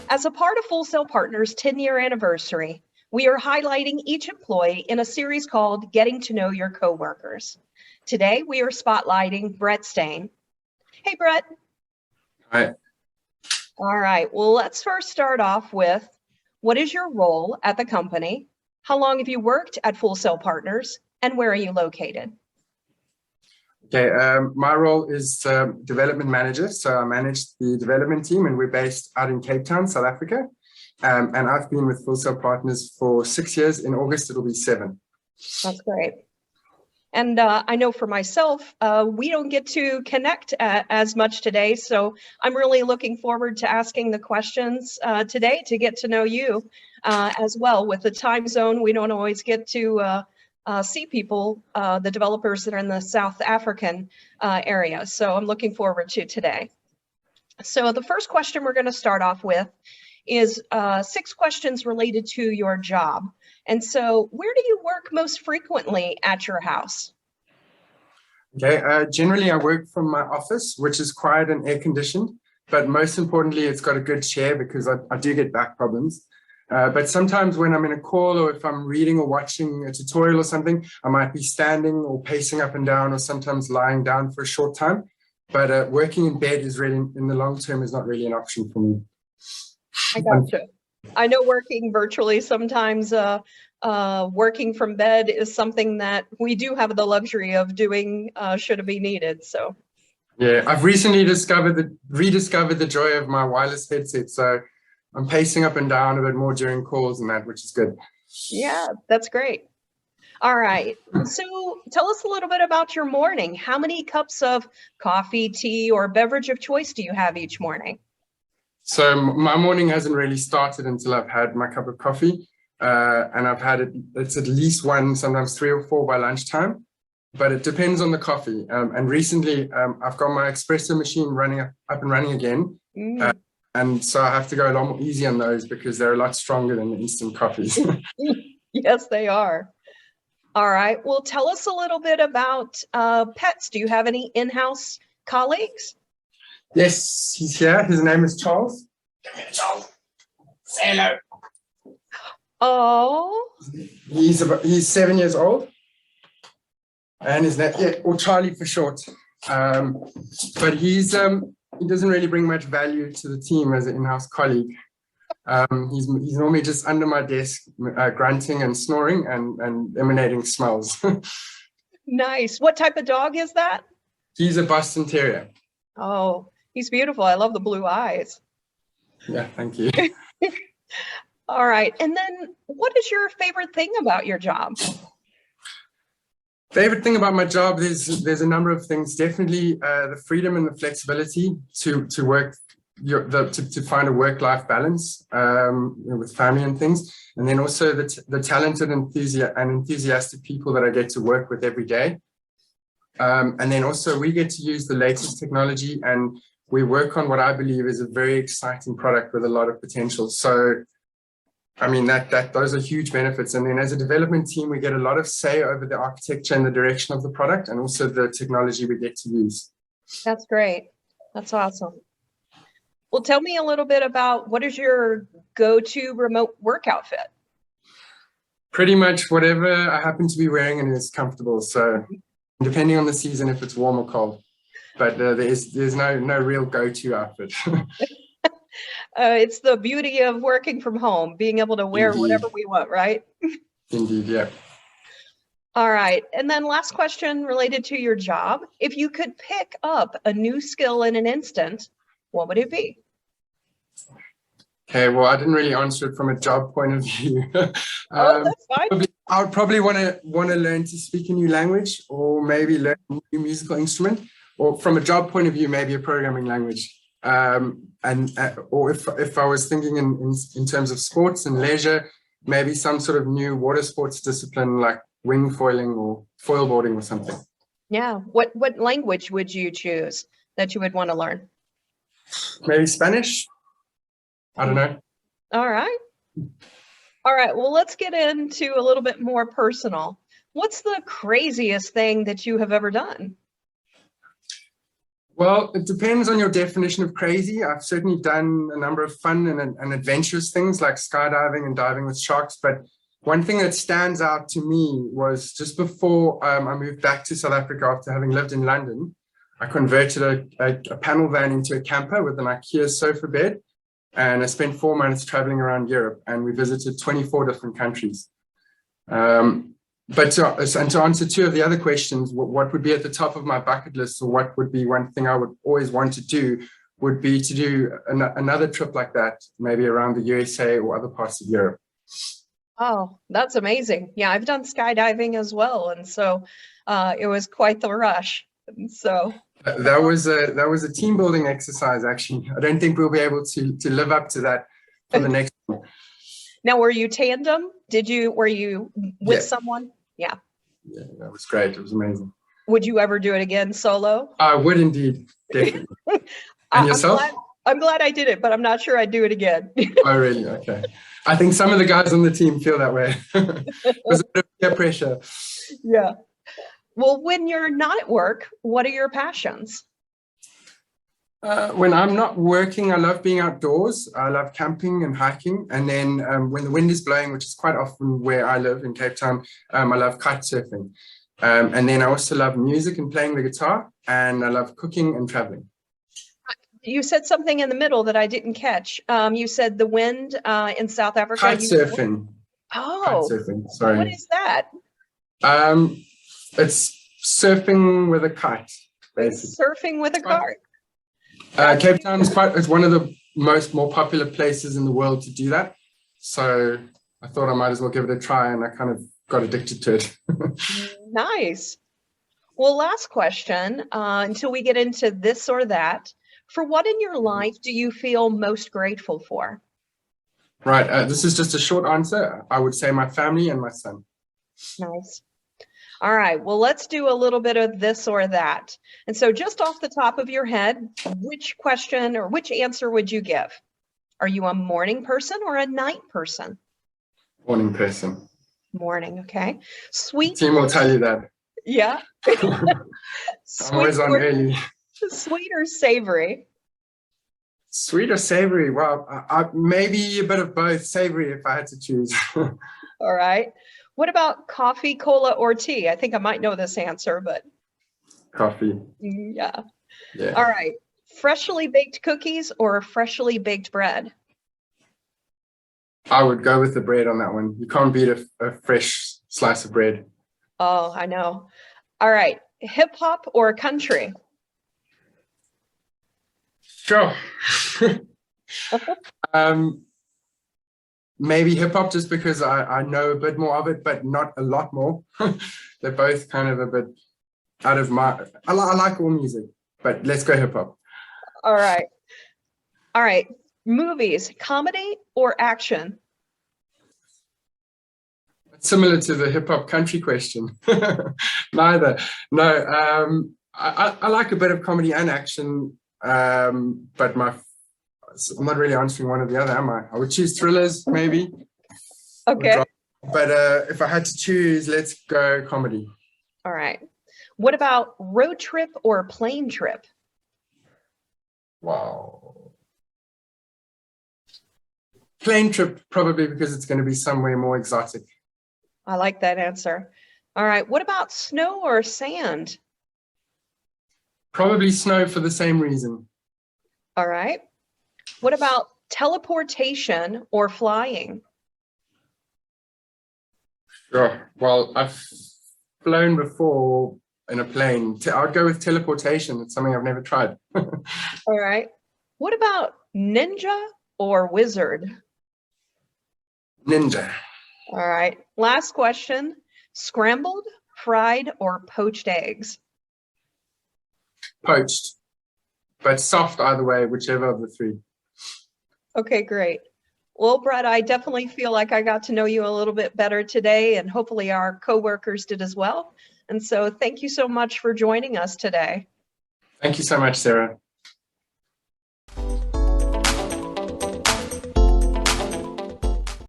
As a part of Full Sail Partners' 10-year anniversary, we are highlighting each employee in a series called Getting to Know Your Coworkers. Today, we are spotlighting Brett Steyn. Hey, Brett. Hi. All right. Well, let's first start off with, what is your role at the company? How long have you worked at Full Sail Partners? And where are you located? Okay, my role is development manager. So I manage the development team, and we're based out in Cape Town, South Africa. And I've been with Full Sail Partners for 6 years. In August, it'll be 7. That's great. And I know for myself, we don't get to connect as much today. So I'm really looking forward to asking the questions today to get to know you as well. With the time zone, we don't always get to see people, the developers that are in the South African area. So I'm looking forward to today. So the first question we're going to start off with is 6 questions related to your job. And so where do you work most frequently at your house? Okay, generally I work from my office, which is quiet and air conditioned, but most importantly, it's got a good chair because I do get back problems. But sometimes when I'm in a call or if I'm reading or watching a tutorial or something, I might be standing or pacing up and down or sometimes lying down for a short time. But working in bed is really, in the long term, is not really an option for me. I gotcha. I know working virtually sometimes, working from bed is something that we do have the luxury of doing should it be needed. So yeah, I've recently rediscovered the joy of my wireless headset. So I'm pacing up and down a bit more during calls and that, which is good. Yeah, that's great. All right. So tell us a little bit about your morning. How many cups of coffee, tea, or beverage of choice do you have each morning? So my morning hasn't really started until I've had my cup of coffee. And I've had it's at least 1, sometimes 3 or 4 by lunchtime. But it depends on the coffee. And recently, I've got my espresso machine up and running again. And so I have to go a lot more easy on those because they're a lot stronger than the instant coffees. Yes, they are. All right. Well, tell us a little bit about pets. Do you have any in-house colleagues? Yes, he's here. His name is Charles. Come here, Charles. Say hello. Oh. He's 7 years old. And his name, or Charlie for short. But he doesn't really bring much value to the team as an in-house colleague. He's normally just under my desk, grunting and snoring and emanating smells. Nice. What type of dog is that? He's a Boston Terrier. Oh, he's beautiful. I love the blue eyes. Yeah, thank you. All right. And then what is your favorite thing about your job? Favorite thing about my job, there's a number of things. Definitely the freedom and the flexibility to work, to find a work-life balance with family and things. And then also the talented and enthusiastic people that I get to work with every day. And then also we get to use the latest technology, and we work on what I believe is a very exciting product with a lot of potential. So I mean, those are huge benefits. And then as a development team, we get a lot of say over the architecture and the direction of the product, and also the technology we get to use. That's great. That's awesome. Well, tell me a little bit about what is your go-to remote work outfit? Pretty much whatever I happen to be wearing and is comfortable. So depending on the season, if it's warm or cold, but there's no real go-to outfit. It's the beauty of working from home, being able to wear whatever we want, right? Indeed, yeah. All right. And then last question related to your job. If you could pick up a new skill in an instant, what would it be? Okay, well, I didn't really answer it from a job point of view. Oh, that's fine. I would probably want to learn to speak a new language, or maybe learn a new musical instrument, or from a job point of view, maybe a programming language. Or if I was thinking in terms of sports and leisure, maybe some sort of new water sports discipline like wing foiling or foil boarding or something. Yeah. What language would you choose that you would want to learn? Maybe Spanish. I don't know. All right. All right. Well, let's get into a little bit more personal. What's the craziest thing that you have ever done? Well, it depends on your definition of crazy. I've certainly done a number of fun and adventurous things like skydiving and diving with sharks. But one thing that stands out to me was just before I moved back to South Africa after having lived in London, I converted a panel van into a camper with an IKEA sofa bed. And I spent 4 months traveling around Europe, and we visited 24 different countries. But to answer two of the other questions, what would be at the top of my bucket list, or what would be one thing I would always want to do, would be to do another trip like that, maybe around the USA or other parts of Europe. Oh, that's amazing. Yeah, I've done skydiving as well. And so it was quite the rush. And so that was a team building exercise, actually. I don't think we'll be able to live up to that for the next one. Now, were you tandem? Were you with someone? Yeah. Yeah, that was great. It was amazing. Would you ever do it again solo? I would indeed, definitely. And yourself? I'm glad I did it, but I'm not sure I'd do it again. Oh, really? Okay. I think some of the guys on the team feel that way. It was a bit of peer pressure. Yeah. Well, when you're not at work, what are your passions? When I'm not working, I love being outdoors. I love camping and hiking. And then when the wind is blowing, which is quite often where I live in Cape Town, I love kite surfing. And then I also love music and playing the guitar, and I love cooking and traveling. You said something in the middle that I didn't catch. You said the wind in South Africa. Kite surfing. Oh, kite surfing. Sorry. What is that? It's surfing with a kite, basically. Surfing with a kite. Cape Town is one of the more popular places in the world to do that. So I thought I might as well give it a try, and I kind of got addicted to it. Nice. Well, last question, until we get into this or that. For what in your life do you feel most grateful for? Right. This is just a short answer. I would say my family and my son. Nice. All right. Well, let's do a little bit of this or that. And so just off the top of your head, which question or which answer would you give? Are you a morning person or a night person? Morning person. Morning. Okay. Sweet. The team will tell you that. Yeah. I'm always on early. Sweet or savory? Sweet or savory? Well, maybe a bit of both. Savory if I had to choose. All right. What about coffee, cola, or tea? I think I might know this answer, but. Coffee. Yeah. Yeah. All right. Freshly baked cookies or freshly baked bread? I would go with the bread on that one. You can't beat a fresh slice of bread. Oh, I know. All right. Hip hop or country? Sure. Maybe hip hop, just because I know a bit more of it, but not a lot more. They're both kind of a bit out of my. I like all music, but let's go hip hop. All right. All right. Movies, comedy or action? Similar to the hip hop country question. Neither. No. I like a bit of comedy and action, but I'm not really answering one or the other, am I? I would choose thrillers, maybe. Okay. But if I had to choose, let's go comedy. All right. What about road trip or plane trip? Wow. Plane trip, probably, because it's going to be somewhere more exotic. I like that answer. All right. What about snow or sand? Probably snow for the same reason. All right. What about teleportation or flying? Sure. Well, I've flown before in a plane. I'd go with teleportation. It's something I've never tried. All right. What about ninja or wizard? Ninja. All right. Last question. Scrambled, fried, or poached eggs? Poached. But soft either way, whichever of the three. Okay, great. Well, Brett, I definitely feel like I got to know you a little bit better today, and hopefully our coworkers did as well. And so thank you so much for joining us today. Thank you so much, Sarah.